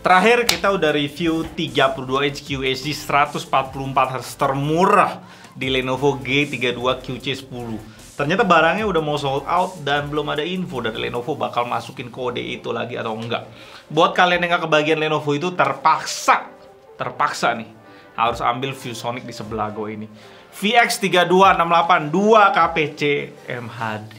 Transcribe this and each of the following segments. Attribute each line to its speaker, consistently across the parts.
Speaker 1: Terakhir kita udah review 32 inch QHD 144Hz termurah di Lenovo G32 QC10. Ternyata barangnya udah mau sold out dan belum ada info dari Lenovo bakal masukin kode itu lagi atau enggak. Buat kalian yang nggak kebagian Lenovo itu terpaksa nih harus ambil ViewSonic di sebelah gue ini. VX3268 2KPC MHD.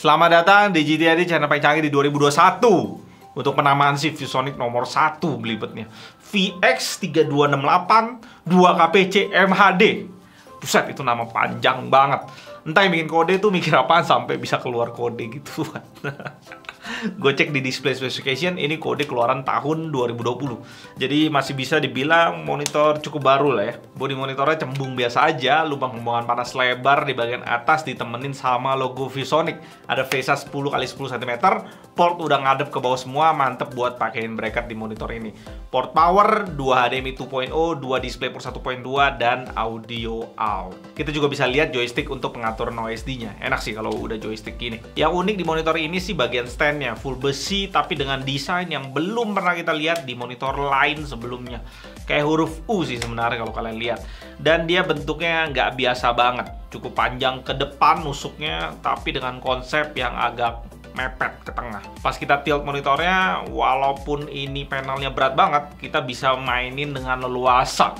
Speaker 1: Selamat datang di GTAD, channel paling canggih di 2021. Untuk penamaan si ViewSonic nomor 1 belibetnya, VX3268 2KPC MHD. Buset, itu nama panjang banget. Entah yang bikin kode tuh mikir apaan sampai bisa keluar kode gitu. Gue cek di display specification, ini kode keluaran tahun 2020. Jadi masih bisa dibilang monitor cukup baru lah ya. Bodi monitornya cembung biasa aja, lubang pembuangan panas lebar di bagian atas ditemenin sama logo ViewSonic. Ada VESA 10x10 cm, port udah ngadep ke bawah semua, mantep buat pakein bracket di monitor ini. Port power, 2 HDMI 2.0, 2 DisplayPort 1.2, dan audio out. Kita juga bisa lihat joystick untuk pengatur OSD-nya. Enak sih kalau udah joystick gini. Yang unik di monitor ini sih bagian stand-nya, full besi tapi dengan desain yang belum pernah kita lihat di monitor lain sebelumnya. Kayak huruf U sih sebenarnya kalau kalian lihat. Dan dia bentuknya nggak biasa banget, cukup panjang ke depan nusuknya, tapi dengan konsep yang agak mepet ke tengah. Pas kita tilt monitornya, walaupun ini panelnya berat banget, kita bisa mainin dengan leluasa.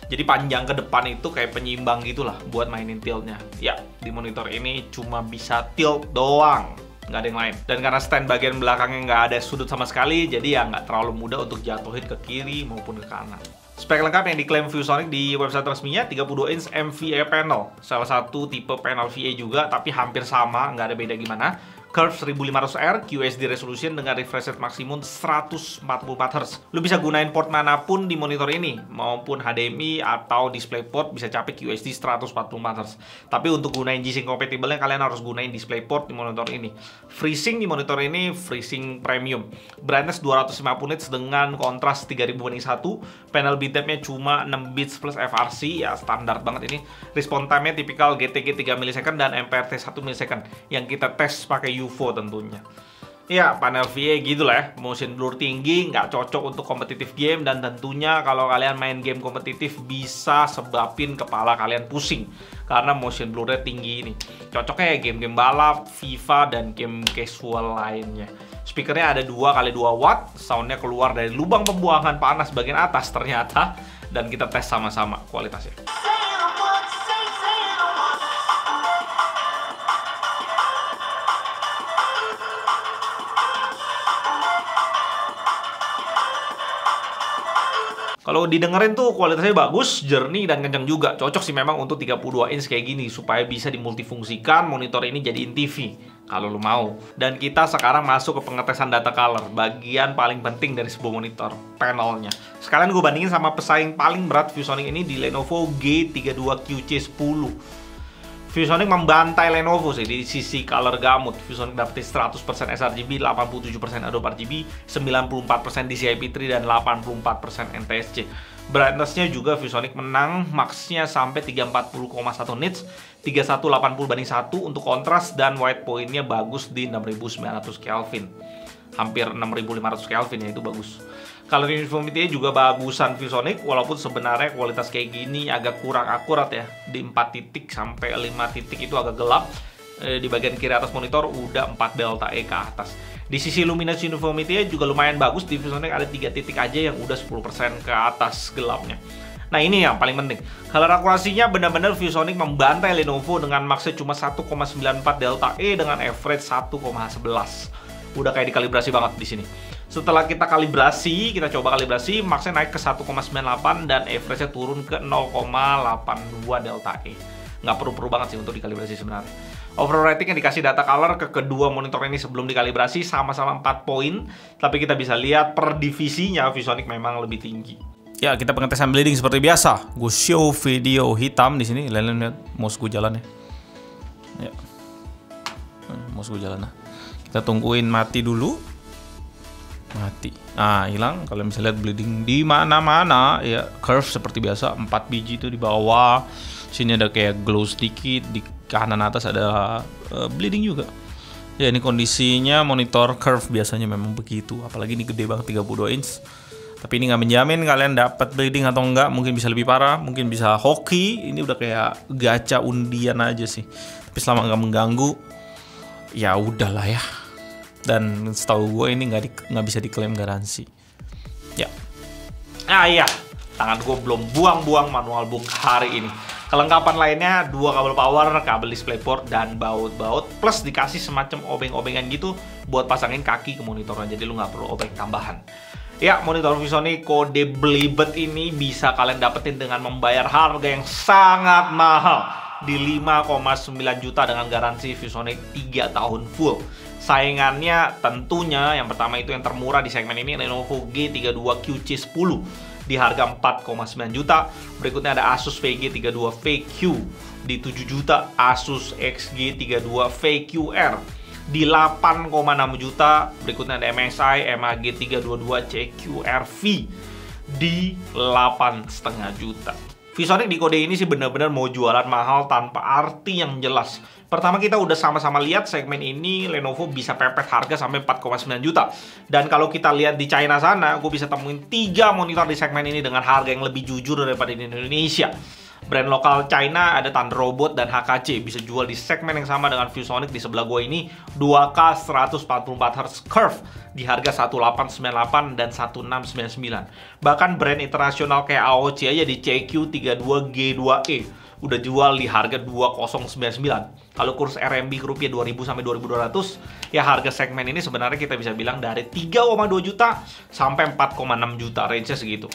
Speaker 1: Jadi panjang ke depan itu kayak penyimbang gitulah buat mainin tiltnya. Ya, di monitor ini cuma bisa tilt doang, nggak ada yang lain. Dan karena stand bagian belakangnya nggak ada sudut sama sekali, jadi ya nggak terlalu mudah untuk jatuhin ke kiri maupun ke kanan. Spek lengkap yang diklaim ViewSonic di website resminya, 32 inch MVA panel. Salah satu tipe panel VA juga, tapi hampir sama, nggak ada beda gimana. Curve 1500R, QHD resolution dengan refresh rate maksimum 144Hz. Lu bisa gunain port manapun di monitor ini, maupun HDMI atau DisplayPort bisa capai QHD 144Hz. Tapi untuk gunain G-Sync compatible-nya kalian harus gunain DisplayPort di monitor ini. FreeSync di monitor ini FreeSync Premium. Brightness 250 nits dengan kontras 3000/1. Panel bitmap-nya cuma 6 bits plus FRC, ya standar banget ini. Response time-nya tipikal GTG 3 ms dan MPRT 1 ms yang kita tes pakai UFO tentunya. Ya, panel VA gitu lah ya. Motion blur tinggi, nggak cocok untuk kompetitif game, dan tentunya kalau kalian main game kompetitif bisa sebabin kepala kalian pusing karena motion blurnya tinggi ini. Cocoknya ya game-game balap, FIFA, dan game casual lainnya. Speakernya ada 2x2 watt, soundnya keluar dari lubang pembuangan panas bagian atas ternyata, dan kita tes sama-sama kualitasnya. Kalau didengerin tuh kualitasnya bagus, jernih, dan kenceng juga. Cocok sih memang untuk 32 inch kayak gini, supaya bisa dimultifungsikan monitor ini jadiin TV kalau lo mau. Dan kita sekarang masuk ke pengetesan data color, bagian paling penting dari sebuah monitor, panelnya. Sekalian gue bandingin sama pesaing paling berat ViewSonic ini di Lenovo G32 QC10. ViewSonic membantai Lenovo sih di sisi color gamut. ViewSonic dapetin 100% sRGB, 87% Adobe RGB, 94% DCI-P3, dan 84% NTSC. Brightness-nya juga ViewSonic menang, max-nya sampai 340,1 nits, 3180/1 untuk kontras, dan white point-nya bagus di 6900 Kelvin. Hampir 6500 Kelvin ya, itu bagus. Color uniformity juga bagusan ViewSonic, walaupun sebenarnya kualitas kayak gini agak kurang akurat ya. Di 4 titik sampai 5 titik itu agak gelap. Di bagian kiri atas monitor udah 4 delta E ke atas. Di sisi luminance uniformity juga lumayan bagus. Di ViewSonic ada 3 titik aja yang udah 10% ke atas gelapnya. Nah ini yang paling penting. Color akurasinya benar-benar ViewSonic membantai Lenovo dengan max cuma 1,94 delta E dengan average 1,11. Udah kayak dikalibrasi banget di sini. Setelah kita kalibrasi, kita coba kalibrasi, max-nya naik ke 1,98 dan average-nya turun ke 0,82 delta E. Nggak perlu-perlu banget sih untuk dikalibrasi sebenarnya. Overall rating yang dikasih data color ke kedua monitor ini sebelum dikalibrasi sama-sama 4 poin, tapi kita bisa lihat per divisinya ViewSonic memang lebih tinggi. Ya, kita pengetesan bleeding seperti biasa. Gue show video hitam di sini. Kalian lihat mouse gue jalan ya. Ya. Mouse gue jalan. Nah. Kita tungguin mati dulu. Mati. Nah, hilang. Kalian bisa lihat bleeding di mana-mana ya. Curve seperti biasa, 4 biji itu di bawah. Sini ada kayak glow sedikit, di kanan atas ada bleeding juga. Ya, ini kondisinya monitor curve biasanya memang begitu. Apalagi ini gede banget 32 inch. Tapi ini nggak menjamin kalian dapat bleeding atau enggak. Mungkin bisa lebih parah, mungkin bisa hoki. Ini udah kayak gacha undian aja sih. Tapi selama nggak mengganggu, ya udahlah ya. Dan setahu gue ini nggak bisa diklaim garansi. Ya. Ah iya, tangan gue belum buang-buang manual book hari ini. Kelengkapan lainnya 2 kabel power, kabel DisplayPort, dan baut-baut. Plus dikasih semacam obeng-obengan gitu buat pasangin kaki ke monitornya. Jadi lu nggak perlu obeng tambahan. Ya, monitor ViewSonic kode Blibet ini bisa kalian dapetin dengan membayar harga yang sangat mahal di 5,9 juta dengan garansi ViewSonic 3 tahun full. Saingannya tentunya yang pertama itu yang termurah di segmen ini, Lenovo G32 QC10 di harga 4,9 juta. Berikutnya ada Asus VG32 VQ di 7 juta, Asus XG32 VQR di 8,6 juta. Berikutnya ada MSI MAG322 CQRV di 8,5 juta. ViewSonic di kode ini sih benar-benar mau jualan mahal tanpa arti yang jelas. Pertama, kita udah sama-sama lihat segmen ini Lenovo bisa pepet harga sampai 4,9 juta. Dan kalau kita lihat di China sana, gue bisa temuin 3 monitor di segmen ini dengan harga yang lebih jujur daripada di Indonesia. Brand lokal China ada Thunder Robot dan HKC bisa jual di segmen yang sama dengan ViewSonic di sebelah gue ini 2K 144Hz curve di harga 1898 dan 1699. Bahkan brand internasional kayak AOC aja di CQ32G2E udah jual di harga 2099. Kalau kurs RMB ke rupiah 2000 sampai 2200, ya harga segmen ini sebenarnya kita bisa bilang dari 3,2 juta sampai 4,6 juta, range-nya segitu.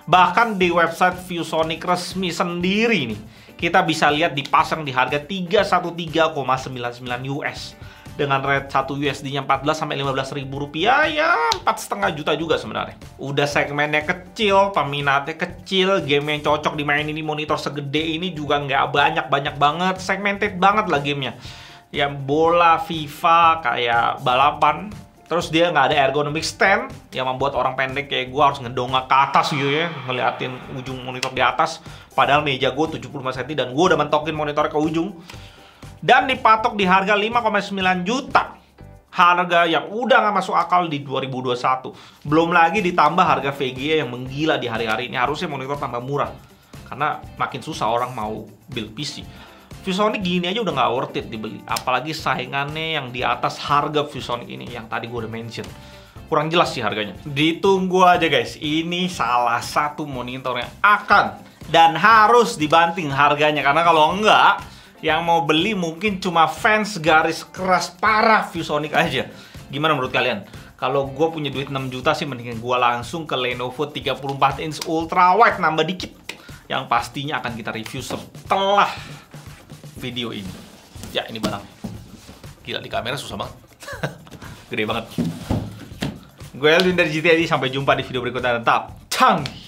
Speaker 1: Bahkan di website ViewSonic resmi sendiri nih, kita bisa lihat dipasang di harga 313,99 US. Dengan rate 1 USD-nya 14 sampai 15 ribu rupiah, ya 4,5 juta juga sebenarnya. Udah segmennya kecil, peminatnya kecil, game yang cocok dimainin di monitor segede ini juga nggak banyak-banyak banget, segmented banget lah gamenya. Ya bola, FIFA, kayak balapan. Terus dia nggak ada ergonomic stand yang membuat orang pendek kayak gue harus ngedongak ke atas gitu ya, ngeliatin ujung monitor di atas. Padahal meja gue 75 cm dan gue udah mentokin monitor ke ujung. Dan dipatok di harga 5,9 juta. Harga yang udah nggak masuk akal di 2021. Belum lagi ditambah harga VGA yang menggila di hari-hari ini. Harusnya monitor tambah murah. Karena makin susah orang mau build PC. ViewSonic gini aja udah nggak worth it dibeli. Apalagi saingannya yang di atas harga ViewSonic ini yang tadi gue udah mention. Kurang jelas sih harganya. Ditunggu aja guys. Ini salah satu monitor yang akan dan harus dibanting harganya. Karena kalau enggak, yang mau beli mungkin cuma fans garis keras parah ViewSonic aja. Gimana menurut kalian? Kalau gue punya duit 6 juta sih mendingan gue langsung ke Lenovo 34 inch ultra wide, nambah dikit. Yang pastinya akan kita review setelah video ini. Ya, ini barang. Gila, di kamera susah banget. Gede banget. Gue Elvin dari GTID, sampai jumpa di video berikutnya. Tetap canggih.